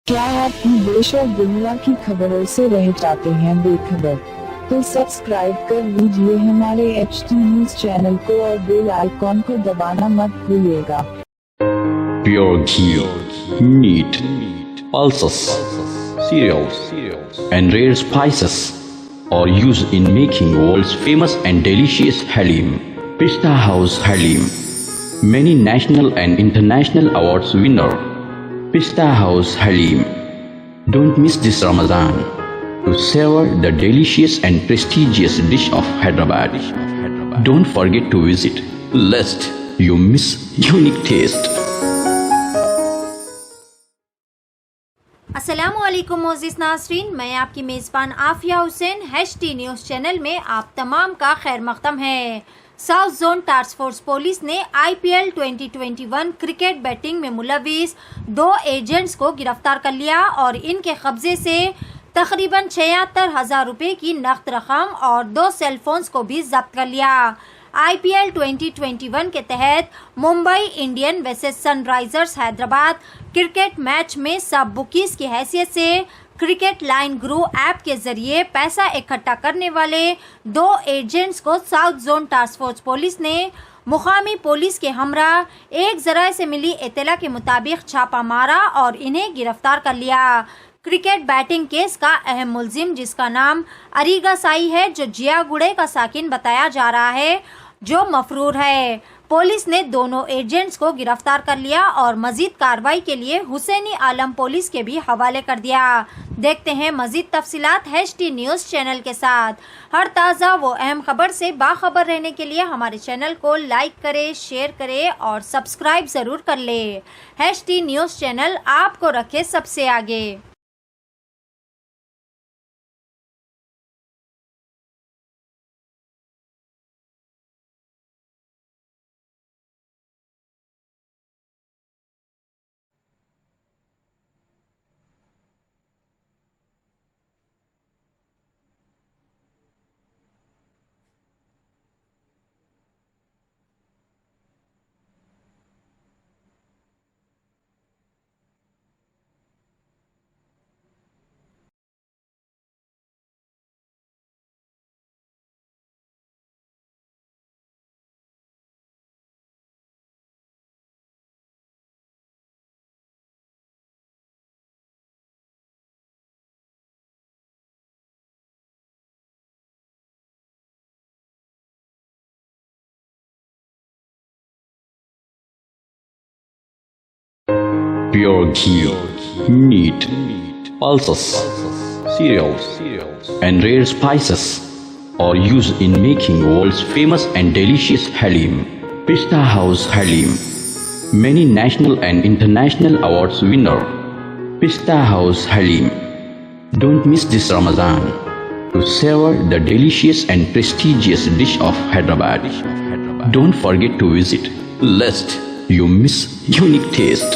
क्या आप देश और दुनिया की खबरों से रह जाते हैं बेखबर? तो सब्सक्राइब कर लीजिए हमारे HT न्यूज चैनल को और बेल आइकॉन को दबाना मत भूलिएगा। Pure ghee, meat, pulses, cereals, and rare spices are used in making world's famous and delicious halim. Pista House Halim, many national and international awards winner. Pista House Halim. Don't miss this Ramadan to savor the delicious and prestigious dish of Hyderabad. Don't forget to visit, lest you miss unique taste. अस्सलामुअलैकुम मोअज़्ज़िज़ नाज़रीन, मैं आपकी मेज़बान Afia Hussain HT news channel में आप तमाम का खैर मक़दम है। South zone task force police ने IPL 2021 क्रिकेट बैटिंग में मुलविस 2 एजेंट्स को गिरफ्तार कर लिया और इनके कब्जे से तकरीबन 76,000 रुपये की नकद रकम और 2 सेलफोन्स को भी जब्त कर लिया। IPL 2021 के तहत Mumbai Indian versus Sunrisers Hyderabad cricket match में सब बुकीज की हैसियत से क्रिकेट लाइन ग्रू ऐप के जरिए पैसा इकट्ठा करने वाले 2 एजेंट्स को south zone task force police ने मुकामी पुलिस के हमरा एक जराये से मिली इत्तला के मुताबिक छापा मारा और इन्हें गिरफ्तार कर लिया। क्रिकेट बैटिंग केस का अहम मुलजिम, जिसका नाम अरीगा साई है, जो जियागुड़े का साकिन बताया जा रहा है, जो मफरूर है। पुलिस ने दोनों एजेंट्स को गिरफ्तार कर लिया और मजीद कार्रवाई के लिए हुसैनी आलम पुलिस के भी हवाले कर दिया। देखते हैं मजीद तफसीलात HT न्यूज़ चैनल के साथ। हर ताज़ा वो अहम खबर से बाखबर रहने के लिए हमारे चैनल को लाइक करें, शेयर करें और सब्सक्राइब ज़रूर कर ले। HT न्यूज़ चैनल आपको रखे सबसे आगे। Pure ghee, meat, pulses, cereals, and rare spices are used in making world's famous and delicious halim. Pista House Halim, many national and international awards winner. Pista House Halim. Don't miss this Ramadan to savor the delicious and prestigious dish of Hyderabad. Don't forget to visit, lest you miss unique taste.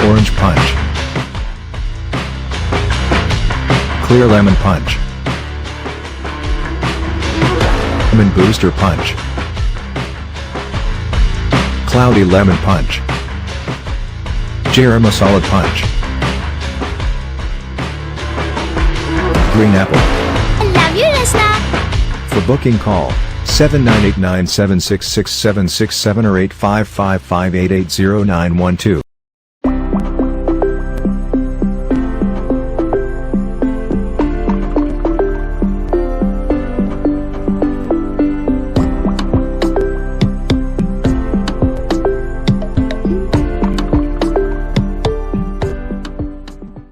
Orange Punch, Clear Lemon Punch, Lemon Booster Punch, Cloudy Lemon Punch, Jera Masala Punch, Green Apple. I love you, Rasna. For booking call 7989766767 or 8555880912.